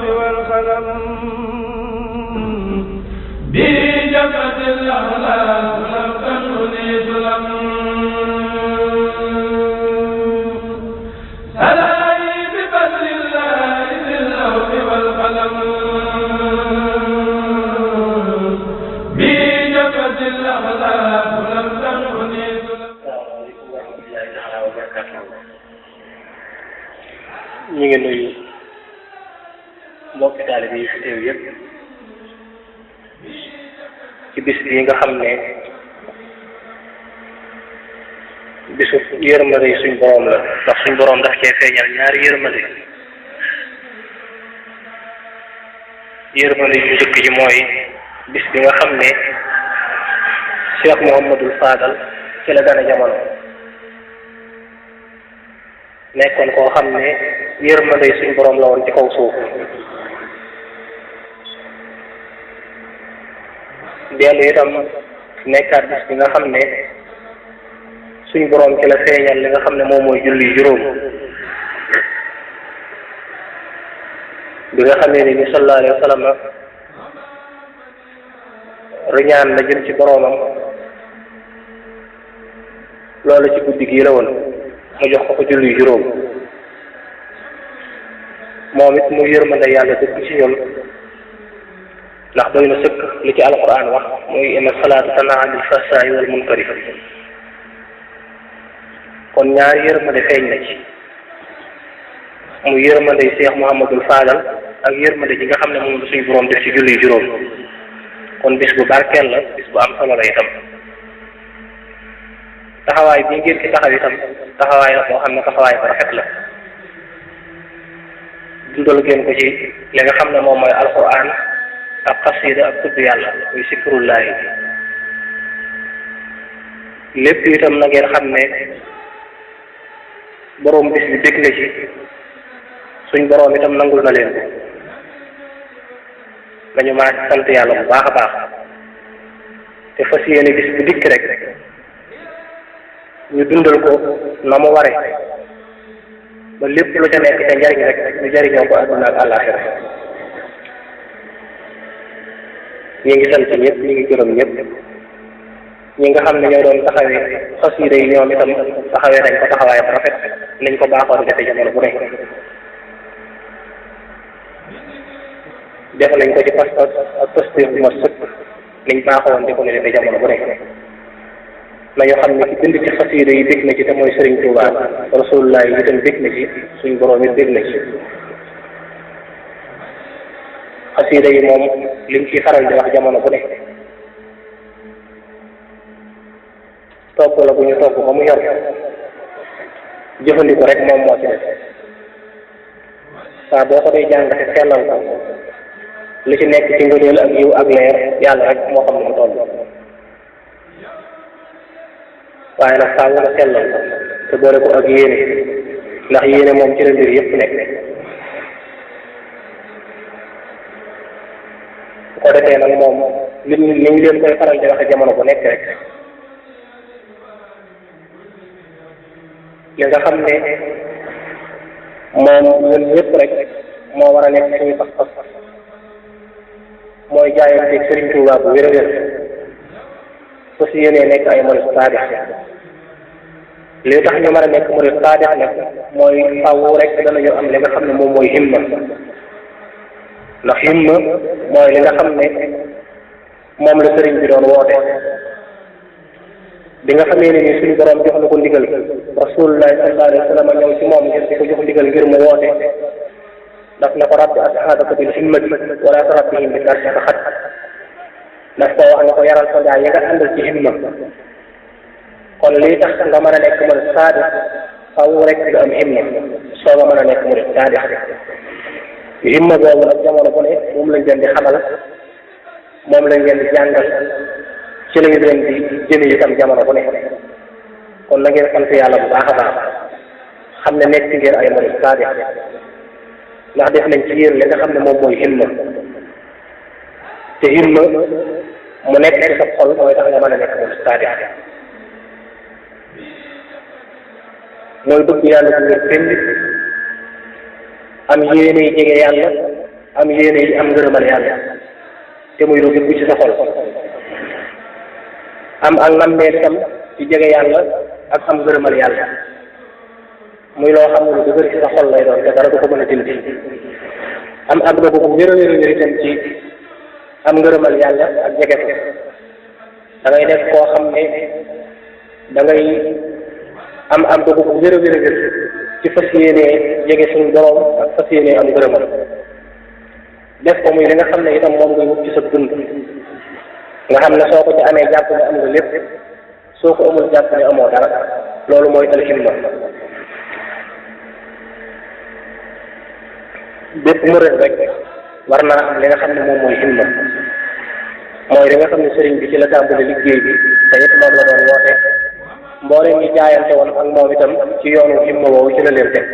اللوح والقلم بجبهة الأخلاق لم تنهني ظلم سلامي بفضل الله ذي اللوح والقلم بجبهة الأخلاق لم تنهني ظلم. ñu ngi nuyu mbokki taalibe yi fi teew yëpp ci bis bii nga xam ne bisu yërmande yi suñ boroom la ndax suñ boroom daf cee feeñal ñaari yërmande yu njëkk ji mooy bis bi nga xam ne Cheikh Mouhamadul Fadal ci la gane jamono nekkoon koo xam ne yërmande yi suñ boroom la woon ci kaw suuf dellu itam nekkaat bis bi nga xam ne suñ boroom ci la feeñal li nga xam ne moom mooy julli juróom bi nga xamee ni sallallahu alayhi wa sallam riñaan la jëm ci boroomam loolu ci guddi gii la woon mu jox ko julli juróom moom it mu yërmande yàlla dëkk ci ñun ndax doy na sëkk li ci alquran wax muy inna salaata tanhaa anil fahsaa'i wal munkari kon ñaari yërmande feeñ na ci mu yërmande Cheikh Mouhamadul Fadal ak yërmande ji nga xam ne moom la suñu borom def ci julli juróom kon bis bu barkeel la bis bu am solo la itam taxawaay bi ngeen ci taxaw itam taxawaay la boo xam ne taxawaay bu rafet la dundal ngeen ko ci li nga xam ne moom mooy alquran ak xasida ak tudd yàlla muy sikrullahi lépp itam na ngeen xam ne boroom bis bi dégg na ci suñ boroom itam nangul na leen nañu maa sant yàlla bu baax a baax te fas yéene bis bu dikk rek ñu dundal ko na mu ware ba lépp lu ca nekk ca njariñ rek ñu jariñoo ko àdduna ak àllaaxira ñi ngi sant ñëpp ñi ngi gërëm ñëpp ñi nga xam ne ñoo doon taxawee xasida yi ñoom itam taxawee nañ ko taxawaay bu rafet nañ ko baaxoon defe jamono bu nekk def nañ ko ci pas-pas ak posture bu ma sëkk niñ baaxoon di ko ne defe jamono bu nekk nañu xam ne ci bind ci xasida yi bég na ci te mooy Sëriñ Tuubaa Rasulullah yi itam bég na ci suñ boroom it bég na ci xasida yi moom liñ ci faral di wax jamono bu nekk togg la bu ñu togg ba mu yor jëfandiku rek moom moo ci def saa boo ko dee jàng te sellal ko li ci nekk ci ngëneel ak yiw ak leer yàlla rek moo xam ne mu toll waaye nag saa nga sellal ko te boole ko ak yéene ndax yéene moom ci la mbir yëpp nekk bu ko defee nag moom li ñu leen koy faral di waxe jamono bu nekk rek li nga xam ne moom ñun ñëpp rek moo war a nekk suñu pas-pas mooy jaayanteeg Sëriñ Tuubaa bu wér-wér fas yéenee nekk ay murid saadix li tax ñu mën a nekk murid saadix nag mooy faaw rek danañu am li nga xam ne moom mooy himma ndax himma mooy li nga xam ne moom la sëriñ bi doon woote bi nga xamee ne ni suñu borom jox na ko ndigal rasulullah sallallahu alayhi wa sallam ñëw ci moom ngir di ko jox ndigal ngir mu woote daf na ko rabbi ashaabaka bil himmati wala turabbihim bi darsi xat daf ko wax nga ko yaral sa gaa yi nga àndal ci himma kon lii tax nga mën a nekk murid saadix faw rek nga am himma soo nga mën a nekk murid saadix himma boobu nag jamono bu ne moom lañ leen di xamal moom lañ leen di jàngal ci lañu leen di jëme itam jamono bu ne kon na ngeen sant yàlla bu baax a baax xam ne nekk ngeen ay murid saadix ndax def nañ ci yéen li nga xam ne moom mooy himma te himma mu nekk ci sa xol mooy tax nga mën a nekk murid saadix mooy bëgg yàlla bu wér péng am yéene jege yàlla am yéene yi am ngërëmal yàlla te muy lu dugg ci sa xol am ak nammeel itam ci jege yàlla ak am ngërëmal yàlla muy loo xam ne lu dëgër ci sa xol lay doon te dara du ko mën a dindi am ak dogu bu wér a wér a wér itam ci am ngërëmal yàlla ak jege ko da ngay nekk koo xam ne da ngay am dogu bu wér a wér a wér ci fas yéenee jege suñu borom ak fas yéenee am ngërëmal def ko muy li nga xam ne itam moom ngay wut ci sa dund nga xam ne soo ko ci amee jàpp ne am nga lépp soo ko amul jàpp ne amoo dara loolu mooy alhimma bépp murid rek war naa am li nga xam ne moom mooy himma mooy li nga xam ne sëriñ bi ci la tàmbali liggéey bi te it moom la doon woote mbooleem ñi jaayante woon ak moom itam ci yoonu himma woowu ci la leen teg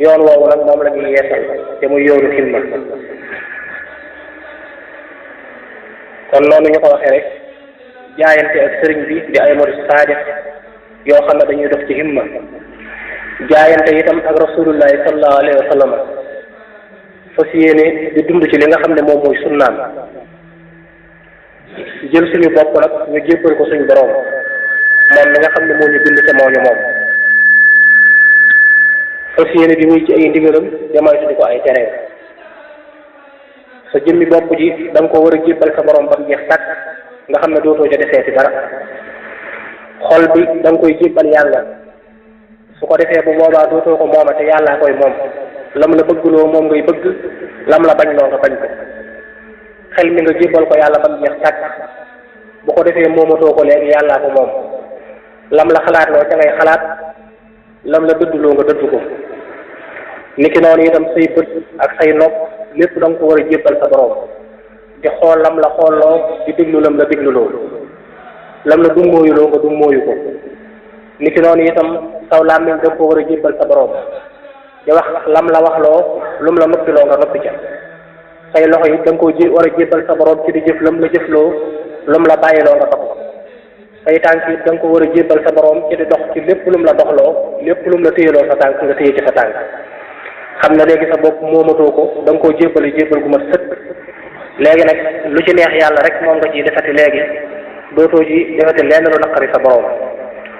yoon woowu nag moom la ñuy yeesal te muy yoonu himma kon noonu ñu ko waxee rek jaayante ak sëriñ bi di ay murid saadiq yoo xam ne dañuy dox ci himma jaayante itam ak rasulullahi sallallahu alayhi wa sallam fas yéene di dund ci li nga xam ne moom mooy sunnaam jël suñu bopp nag ñu jébbal ko suñu borom moom mi nga xam ne moo ñu bind te moo ñu moom fas yéene di muy ci ay ndigalam damay suñu ko ay tereem sa jëmmi bopp ji da nga ko war a jébbal sa borom ba mu jeex tàkk nga xam ne dootoo ca defee ci dara xol bi da nga koy jébbal yàlla su ko defee bu boobaa dootoo ko mooma te yàllaa koy moom lam la bëggloo moom ngay bëgg lam la bañ loo nga bañ ko xel mi nga jébbal ko yàlla ba mu jeex tàkk bu ko defee moomatoo ko léegi yàllaa ko moom lam la xalaat loo ca ngay xalaat lam la dëdduloo nga dëdd ko niki noonu itam say bët ak say nopp lépp da nga ko war a jébbal sa borom di xool lam la xoolloo di déglu lam la dégluloo lam la dummóoyuloo nga dummóoyu ko niki noonu itam saw làmmiñ da nga ko war a jébbal sa borom di wax lam la waxloo lum la noppiloo nga noppi ca say loxo yi da nga ko war a jébbal sa borom ci di jëf lam la jëfloo lum la bàyyiloo nga dox say tànk yi da nga ko war a jébbal sa borom ci di dox ci lépp lum la doxloo lépp lum la téyeloo sa tànk nga téye ci sa tànk xam ne léegi sa bopp moomatoo ko da nga koo jébbali jébbal gu ma sëkk léegi nag lu ci neex yàlla rek moom nga ciy defati léegi dootoo ji defati lenn lu naqari sa borom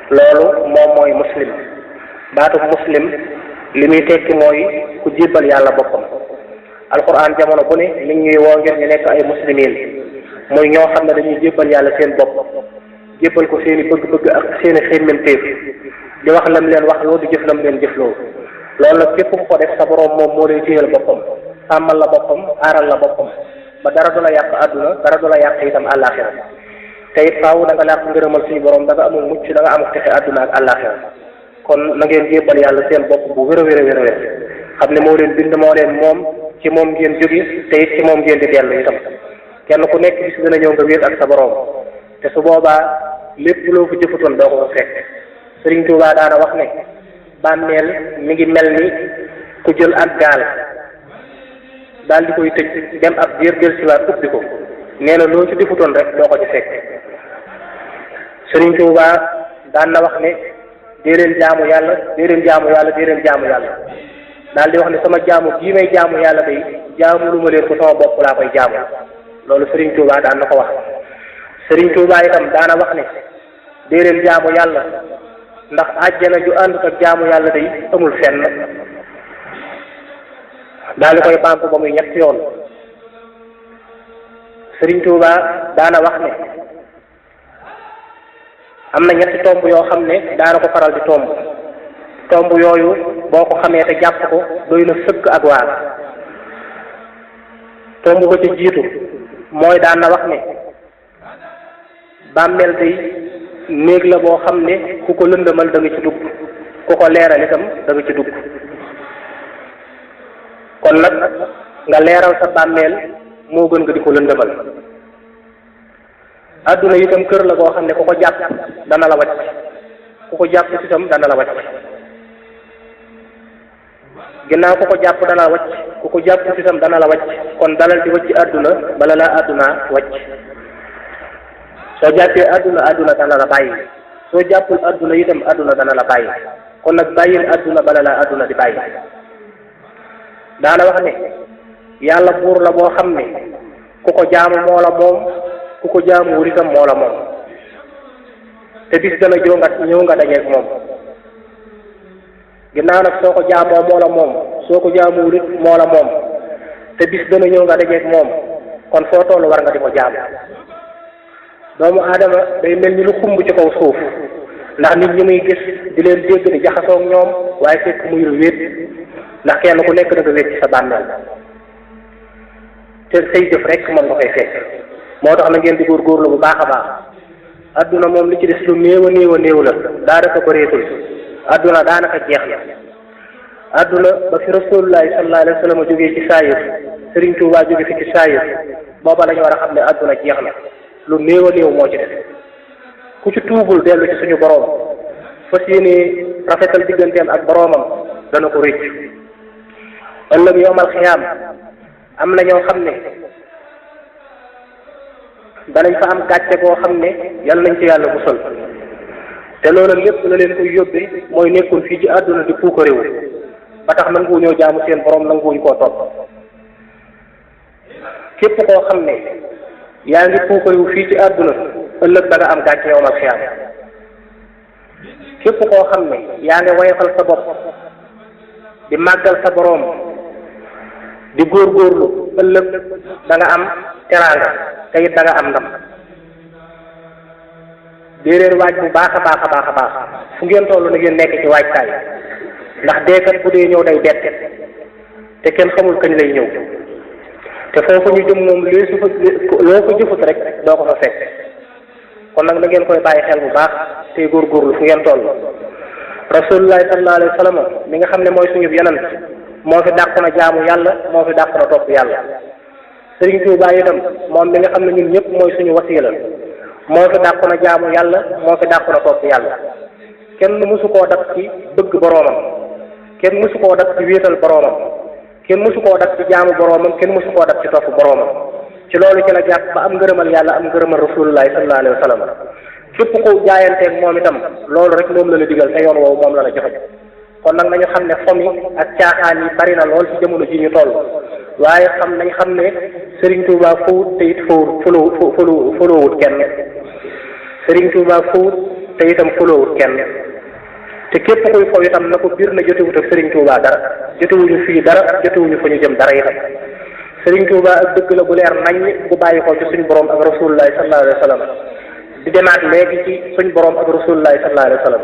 loolu moom mooy muslim baatu muslim li muy tekki mooy ku jébbal yàlla boppam alquran jamono bu ne mi ngi ñuy woo ngir ñu nekk ay muslimin muy ñoo xam ne dañuy jébbal yàlla seen bopp jébbal ko seen i bëgg-bëgg ak seen i xemmemteef di wax lam leen wax loo di jëf lam leen jëfloo loolu nag képp ku ko def sa borom moom moo lay téyal boppam sàmmal la boppam aaral la boppam ba dara du la yàq àdduna dara du la yàq itam àllaaxira te it faaw da nga làq ngërëmal suñu borom da nga amul mucc da nga amul texe àdduna ak àllaaxira kon na ngeen jébbal yàlla seen bopp bu wér a wér a wér a wér xam ne moo leen bind moo leen moom ci moom ngeen jóge te it ci moom ngeen di dellu itam kenn ku nekk bis dina ñëw nga wéet ak sa borom te su boobaa lépp loo ko jëfutoon doo ko fekk Sëriñ Tuubaa daana wax ne bàmmeel mi ngi mel ni ku jël ak gaal daal di koy tëj dem ab biir del siwaat ubbi ko nee na loo ci defutoon rek doo ko ci fekk Sëriñ Tuubaa daan na wax ne dee leen jaamu yàlla dee leen jaamu yàlla dee leen jaamu yàlla daal di wax ne sama jaamu bii may jaamu yàlla day jaamu lu ma leen ko sama bopp laa koy jaamu loolu Sëriñ Tuubaa daan na ko wax Sëriñ Tuubaa itam daana wax ne dee leen jaamu yàlla ndax àjjana ju àndut ak jaamu yàlla day amul fenn daal di koy banque ba muy ñetti yoon Sëriñ Tuubaa daana wax ne am na ñetti tomb yoo xam ne daana ko faral di tomb yooyu boo ko xamee te jàpp ko doy na sëkk ak waar tomb ba ci jiitu mooy daan na wax ne bàmmeel day néeg la boo xam ne ku ko lëndëmal da nga ci dugg ku ko leeral itam da nga ci dugg kon nag nga leeral sa bàmmeel moo gën nga di ko lëndëmal adduna itam kër la boo xam ne ku ko jàpp dana la wàcc ku ko jàpp itam dana la wàcc ginnaaw ku ko jàpp dana la wàcc ku ko jàpp itam dana la wàcc kon dalal di wàcc adduna bala laa adduna wàcc soo jàppee adduna dana la bàyyi soo jàppul adduna itam adduna dana la bàyyi kon nag bàyyil adduna bala laa adduna di bàyyi daana wax ne yàlla buur la boo xam ne ku ko jaamu moo la moom ku ko jaamu wul itam moo la moom te bis dana ñëw nga dajeeg moom ginnaaw nag soo ko jaamoo moo la moom soo ko jaamu wul it moo la moom te bis dana ñëw nga dajeeg moom kon foo tollu war nga di ko jaamu doomu aadama day mel ni lu xumb ci kaw suuf ndax nit ñi muy gis di leen dégg di jaxasoo ak ñoom waaye fekk muy lu wéet ndax kenn ku nekk da nga wéet ci sa bàmmeel te say jëf rek moom nga koy fekk moo tax na ngeen di góorgóorlu bu baax a baax adduna moom li ci des lu néew a néew la daanaka bëreetul adduna daanaka jeex na adduna ba fi rasulullahi sallallahu alayhi wa sallam jógee ci saayir Sëriñ Tuubaa jóge fi ci saayir booba la ñu war a xam ne adduna jeex na lu néew a néew moo ci des ku ci tuubul dellu ci suñu boroom fas yéene rafetal digganteem ak boroomam dana ko rëcc ëllëg yowmal xiyaam am na ñoo xam ne danañ fa am gàcce boo xam ne yal nañ ci yàlla musal te loolu lépp la leen koy yóbbee mooy nekkul fii ci àdduna di puuka réew ba tax nanguwu ñoo jaamu seen boroom nanguwuñ koo topp képp koo xam ne yaa ngi puuka réew fii ci àdduna ëllëg da nga am gàcce yowmal xiyaam képp koo xam ne yaa ngi woyofal sa bopp di màggal sa boroom di góorgóorlu ëllëg da nga am teraanga te it da nga am ndam déedéet waaj bu baax a baax fu ngeen toll na ngeen nekk ci waajtaay ndax deekat bu dee ñëw day bett te kenn xamul kañ lay ñëw te foofu ñu jëm moom loo ko jëfut rek doo ko fa fekk kon nag na ngeen koy bàyyi xel bu baax tey góorgóorlu fu ngeen toll rasulullahi sallallahu alayhi wa sallam mi nga xam ne mooy suñu yonent moo fi dàq na jaamu yàlla moo fi dàq na topp yàlla Sëriñ Tuubaa itam moom mi nga xam ne ñun ñëpp mooy suñu wasiila moo fi dàq na jaamu yàlla moo fi dàq na topp yàlla kenn mësu koo dab ci bëgg boroomam kenn mësu koo dab ci wéetal boroomam kenn mësu koo dab ci jaamu boroomam kenn mësu koo dab ci topp boroomam ci loolu ci la jàpp ba am ngërëmal yàlla am ngërëmal rasulullahi sallallahu alayhi wa sallam képp ku jaayanteeg moom itam loolu rek moom la la digal te yoon woowu moom la la joxe kon nag nañu xam ne fomi ak caaxaan yi bari na lool ci jamono ji ñu toll waaye nañ xam ne Serigne Touba fowut te it folowut kenn Serigne Touba fowut te itam folowut kenn te képp kuy fow itam na ko biir na jotewut ak Serigne Touba dara jotewuñu fii dara jotewuñu fa ñu jëm dara itam Serigne Touba ak dëgg la bu leer nañ bu bàyyi ko ci suñu borom ak rasulullahi sallallahu alayhi wa sallam di demaat léegi ci suñu borom ak rasulullahi sallallahu alayhi wa sallam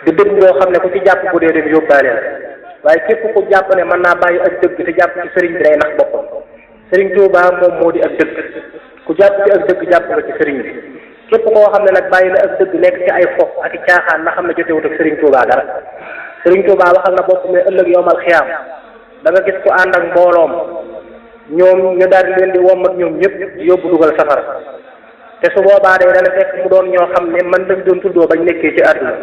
di dëgg boo xam ne ku ci jàpp bu dee dem yóbbaale la waaye képp ku jàpp ne mën naa bàyyi ak dëgg te jàpp ci sëriñ bi day nax boppam Sëriñ Tuubaa moom moo di ak dëgg ku jàpp ci ak dëgg jàpp nga ci sëriñ bi képp koo xam ne nag bàyyi na ak dëgg nekk ci ay fo ak i caaxaan na xam ne jotewut ak Sëriñ Tuubaa dara Sëriñ Tuubaa waxal na bopp ne ëllëg yowmal xiyaam da nga gis ku ànd ak mbooloom ñoom ñu daal di leen di wommat ñoom ñëpp yóbbu dugal safara te su boobaa day dana fekk mu doon ñoo xam ne man lañ doon tuddoo bañ nekkee ci àdduna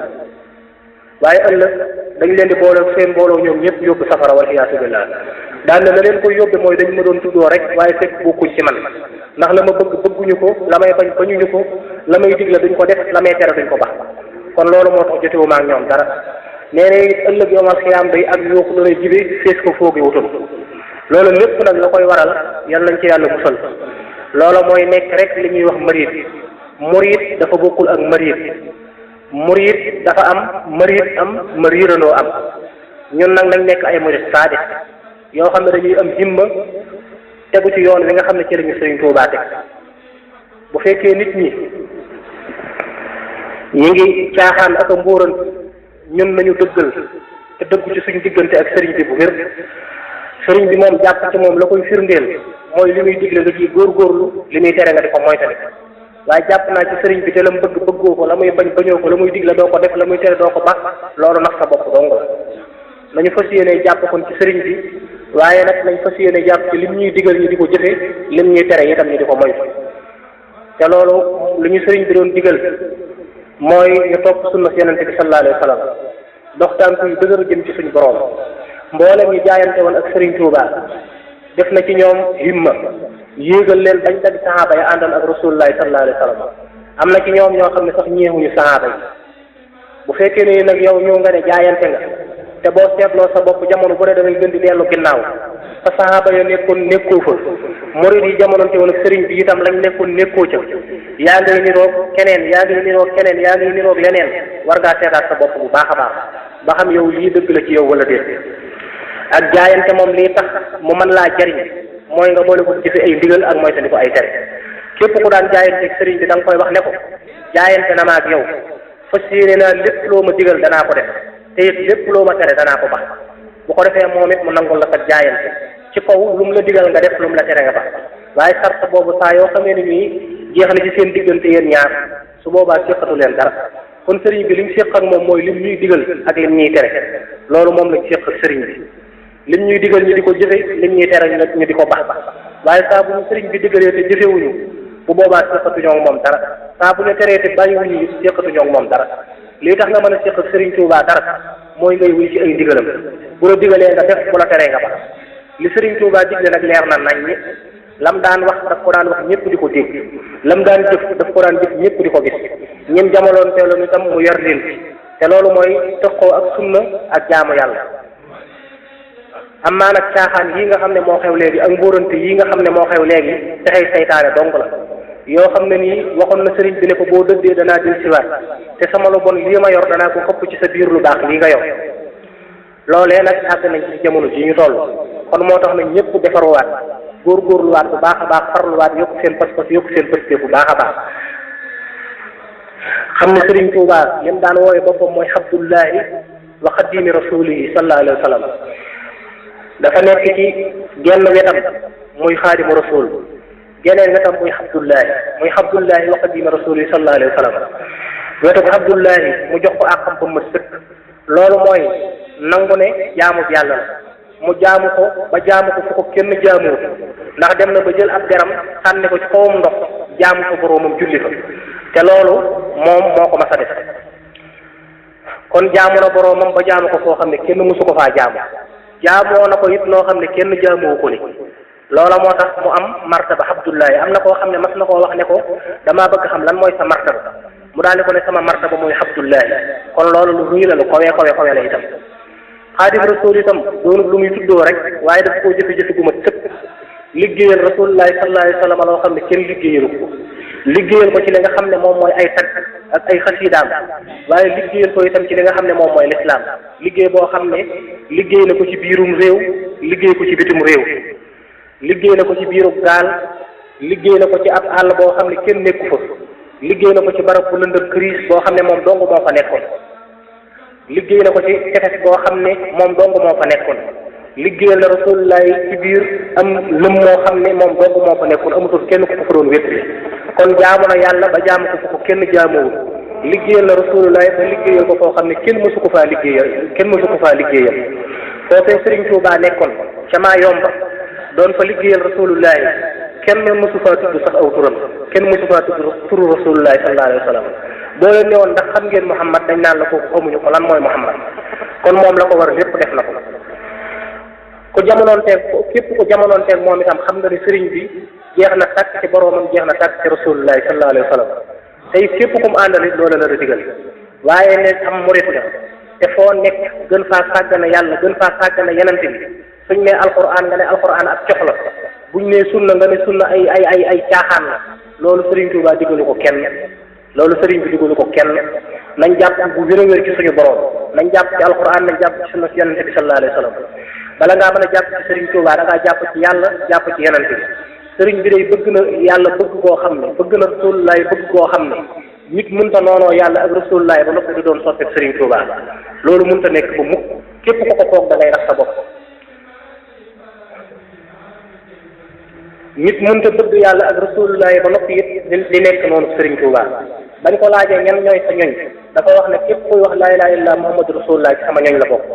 waaye ëllëg dañ leen di boole seen mbooloo ñoom ñëpp yóbbu safara wal iyaasu billah daan na la leen koy yóbbe mooy dañ ma doon tuddoo rek waaye fekk bokkuñ ci man ndax la ma bëgg bëgguñu ko la may bañ bañuñu ko la may digle duñ ko def la may tere duñ ko bax kon loolu moo tax jotewuma ak ñoom dara nee na it ëllëg yowmal xiyaam day ak yuuxu lu lay jibe fees ko foogi wutul loolu lépp nag la koy waral yal nañ ci yàlla musal loolu mooy nekk rek li ñuy wax murid dafa bokkul ak murid dafa am mariirandoo am ñun nag nañ nekk ay murid saadiq yoo xam ne dañuy am himma tegu ci yoon wi nga xam ne ci lañu Sëriñ Tuubaa teg bu fekkee nit ñi ngi caaxaan ak a mbóoran ñun nañu dëggal te dëggu ci suñu diggante ak sëriñ bi bu wér sëriñ bi moom jàpp ci moom la koy firndeel mooy li muy digle nga ciy góorgóorlu li muy tere nga di ko moytali waaye jàpp naa ci sëriñ bi te la mu bëgg bëggoo ko la muy bañ bañoo ko la muy digle doo ko def la muy tere doo ko baax loolu nag sa bopp dong la nañu fas yéene jàpp kon ci sëriñ bi waaye nag nañ fas yéene jàpp ci lim ñuy digal ñi di ko jëfe lim ñuy tere itam ñi di ko moytu te loolu lu ñu sëriñ bi doon digal mooy ñu topp sunna yonente bi sallallahu alayhi wa sallam dox tànk yu dëgër jëm ci suñu borom mboolem ñu jaayante woon ak Sëriñ Tuubaa def na ci ñoom himma yéegal leen bañ tagg sahaaba yi àndoon ak rasulullahi sallallahu alayhi wa sallam am na ci ñoom ñoo xam ne sax ñeewuñu sahaaba yi bu fekkee ne nag yow ñëw nga ne jaayante nga te boo seetloo sa bopp jamono bu ne da ngay gën di dellu ginnaaw fa saxaaba ya nekkoon nekkoo fa murid yi jamononte woon ak sëriñ bi itam lañ nekkoon nekkoo ca yaa ngay niroog keneen yaa ngay niroog keneen yaa ngay niroog leneen war ngaa seetaat sa bopp bu baax a baax ba xam yow lii dëgg la ci yow wala déet. ak jaayante moom lii tax mu mën laa jariñ mooy nga boole ko jëfe ay ndigal ak moytandi ko ay tere képp ku daan jaayante ak sëriñ bi da nga koy wax ne ko jaayante na ma ak yow fas yéene naa lépp loo ma digal danaa ko def te it lépp loo ma tere danaa ko bax bu ko defee moom it mu nangul la sa jaayante ci kaw lu mu la digal nga def lu mu la tere nga bax waaye sart boobu saa yoo xamee ni nii jeex na ci seen diggante yéen ñaar su boobaa séqatu leen dara kon sëriñ bi li mu séq ak moom mooy lim ñuy digal ak lim ñuy tere loolu moom lañ séq ak sëriñ bi lim ñuy digal ñu di ko jëfe lim ñuy tere ñu di ko bax waaye saa bu ñu sëriñ bi digalee te jëfewuñu bu boobaa séqatuñoo ak moom dara saa bu ñu teree te bàyyiwuñu séqatuñoo ak moom dara lii tax nga mën a séq ak sëriñ Tuubaa dara mooy ngay wuy ci ay ndigalam bu la digalee nga def bu la teree nga bax li sëriñ Tuubaa digle nag leer na nañ ñi lam daan wax daf ko daan wax ñëpp di ko dégg lam daan jëf daf ko daan jëf ñëpp di ko gis ñim jamonoon teeloon itam mu yar leen te loolu mooy tëqoo ak sunna ak jaamu yàlla amaa nag caaxaan yii nga xam ne moo xew léegi ak mbóorante yii nga xam ne moo xew léegi pexey saytaane dong la yoo xam ne nii waxoon na sëriñ bi ne ko boo dëddee danaa jël siwaat te sama lu bon lii ma yor danaa ko xëpp ci sa biir lu baax lii nga yor loolee nag àgg nañ ci jamono ji ñu toll kon moo tax nag ñëpp defaruwaat góorgóorluwaat bu baax a baax farluwaat yokk seen pas-pas yokk seen pëste bu baax a baax xam ne sëriñ Tuubaa lim daan wooye boppam mooy Abdullahi wa xadimi rasulihi sallallahu alayhi wa sallam dafa nekk ci genn wetam muy xaadimu rasul geneen wetam muy Abdullahi wa xadimi rasulihi sallallahu alayhi wa sallam wetu ko Abdullahi mu jox ko àqam ba mu sëkk loolu mooy nangu ne jaamu yàlla la mu jaamu ko ba jaamu ko fu ko kenn jaamuwut ndax dem na ba jël ab deram sànni ko ci kawam ndox jaamu ko boroomam julli fa te loolu moom moo ko mas a def kon jaamu na boroomam ba jaamu ko foo xam ne kenn mësu ko faa jaamoo na ko it noo xam ne kenn jaamuwu ko ni loola moo tax mu am martaba Abdullahi am na koo xam ne mas na koo wax ne ko damaa bëgg xam lan mooy sa martaba mu daal di ko ne sama martaba mooy Abdullahi kon loolu lu ruy la lu kawe la itam xaadim rasul itam doonu lu muy tuddoo rek waaye daf koo jëfe-jëfe gu ma sëkk liggéeyal rasulullahi sallallahu alayhi wa sallam loo xam ne kenn liggéeyalu ko liggéeyal ko ci li nga xam ne moom mooy ay tag ak ay xasiidaam waaye liggéeyal ko itam ci li nga xam ne moom mooy lislaam liggéey boo xam ne liggéey na ko ci biirum réew liggéey ko ci bitum réew liggéey na ko ci biirum gaal liggéey na ko ci ab àll boo xam ne kenn nekku fa liggéey na ko ci barab bu lëndëm crise boo xam ne moom dong moo fa nekkoon liggéey na ko ci tefes boo xam ne moom dong moo fa nekkoon liggéeyal na rasulullah ci biir am lëm moo xam ne moom dong moo fa nekkoon amutul kenn ku ko fa doon wéttali kon jaamu na yàlla ba jaamu ko fu ko kenn jaamuwul liggéeyal na rasulullah ba liggéeyal ko foo xam ne kenn mësu ko faa liggéeyal foofee Sëriñ Tuubaa nekkoon ca maa yomba doon fa liggéeyal rasulullah kenn mësu faa tudd sax aw turam kenn mësu faa tudd turu rasulullah sallallahu alayhi wa sallam boo leen ne woon ndax xam ngeen Muhammad dañ naan la kooku xamuñu ko lan mooy Muhammad kon moom la ko war lépp def na ko ku jamonoonteeg képp ku jamonoonteeg moom itam xam nga ni sëriñ bi jeex na tàkk ci boroomam jeex na tàkk ci rasulullahi sallallahu alayhi wa sallam tey képp kum àndal it loola la la digal waaye ne am murit nga te foo nekk gën faa sàggane yàlla gën faa sàggane yenante bi suñ ne alquran nga ne alquran ak cox la buñ ne sunna nga ne sunna ay caaxaan la loolu sëriñ Tuubaa digalu ko kenn loolu sëriñ bi digalu ko kenn nañ jàpp bu wér a wér ci suñu borom nañ jàpp ci alquran nañ jàpp ci sunna si yenante bi sallallahu alayhi wa sallam bala ngaa mën a jàpp ci sëriñ Tuubaa da ngaa jàpp ci yàlla jàpp ci yenante bi sëriñ bi day bëgg na yàlla bëgg koo xam ne bëgg na rasulullahi bëgg koo xam ne nit mënta noonoo yàlla ak rasulullahi ba noppi di doon soppeek sëriñ Tuubaa loolu mënta nekk ba mukk képp ko ko foog da ngay rax sa bopp nit mënta bëgg yàlla ak rasulullahi ba noppi it di nekk noonu sëriñ Tuubaa bañ ko laajee ñan ñooy sa ñoñ dafa wax ne képp kuy wax laa ilaaha illallaah muhammadu rasulullah ci sama ñoñ la bokk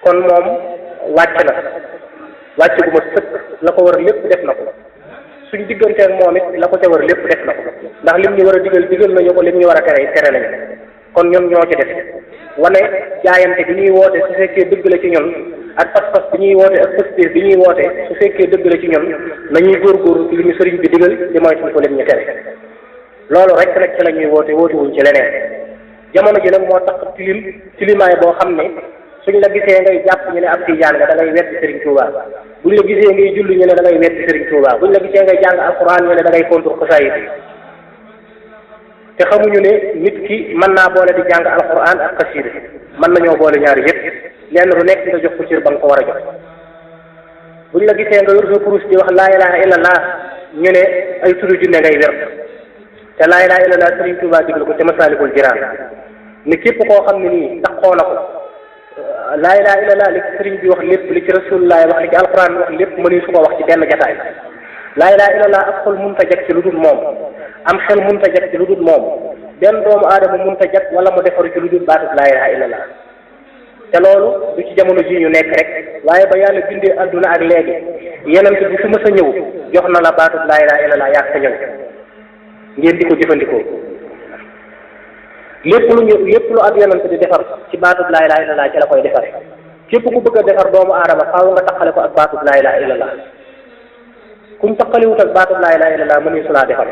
kon moom wàcc gu ma sëkk la ko war lépp def na ko suñ digganteeg moom it la ko ca war lépp def na ko ndax lim ñu war a digal nañu ko lim ñu war a tere nañu kon ñun ñoo ci def wane jaayante bi ñuy woote su fekkee dëgg la ci ñun ak pas-pas bi ñuy woote ak pëstéef bi ñuy woote su fekkee dëgg la ci ñun nañuy góorgóorlu ci li ñu sëriñ bi digal di moytu ko lim ñu tere loolu rek nag ci la ñuy woote wuñ ci leneen jamono ji nag moo tax tilimaay boo xam ne suñ la gisee ngay jàpp ñu ne ab tijaan nga da ngay weddi Serigne Touba buñ la gisee ngay julli ñu ne da ngay weddi Serigne Touba buñ la gisee ngay jàng alquran ñu ne da ngay contre xasaayid te xamuñu ne nit ki mën naa boole di jàng alquran ak xasida mën nañoo boole ñaari yëpp lenn lu nekk nga jox ko cër ba nga ko war a jox buñ la gisee nga yor sa kurus di wax laa ilaha illallah ñu ne ay turu junne ngay wer te laa ilaha illallah Serigne Touba diglu ko te Masaalikul Jinaan ne képp koo xam ne nii taxoo na ko laa ilaha illallah li ci Serigne bi wax lépp li ci rasulullah wax li ci alquran wax lépp mënuñ su ko wax ci benn jataay laa ilaha illallah ab xol mënut a jag ci lu dul moom am xel mënut a jag ci lu dul moom benn doomu aadama mënut a jag wala mu defaru ci lu dul baatub laa ilaha illallah te loolu du ci jamono ji ñu nekk rek waaye ba yàlla bindee adduna ak léegi yeneen bi su ma sa ñëw jox na la baatub laa ilaha illallah yàgg sa ñëw ngeen di ko jëfandikoo lépp lu ab yonent di defar ci baatub laa ilaha illallah ci la koy defare képp ku bëgg a defar doomu aadama faaw nga taxale ko ak baatub laa ilaha illallah kuñ taxaliwut ak baatub laa ilaha illallah mënuñu su laa defar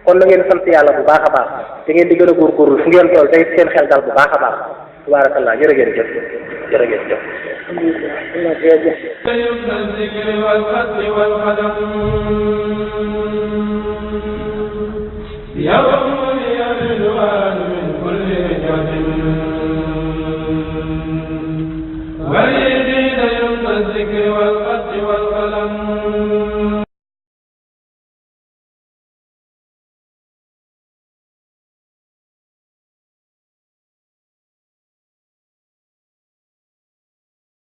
kon na ngeen sant yàlla bu baax a baax te ngeen di gën a góorgóorlu fu ngeen toll tey seen xel dal bu baax a baax tabarakallah jërë ngeen jëf jërë ngeen jëf الذكر والقتل والقدم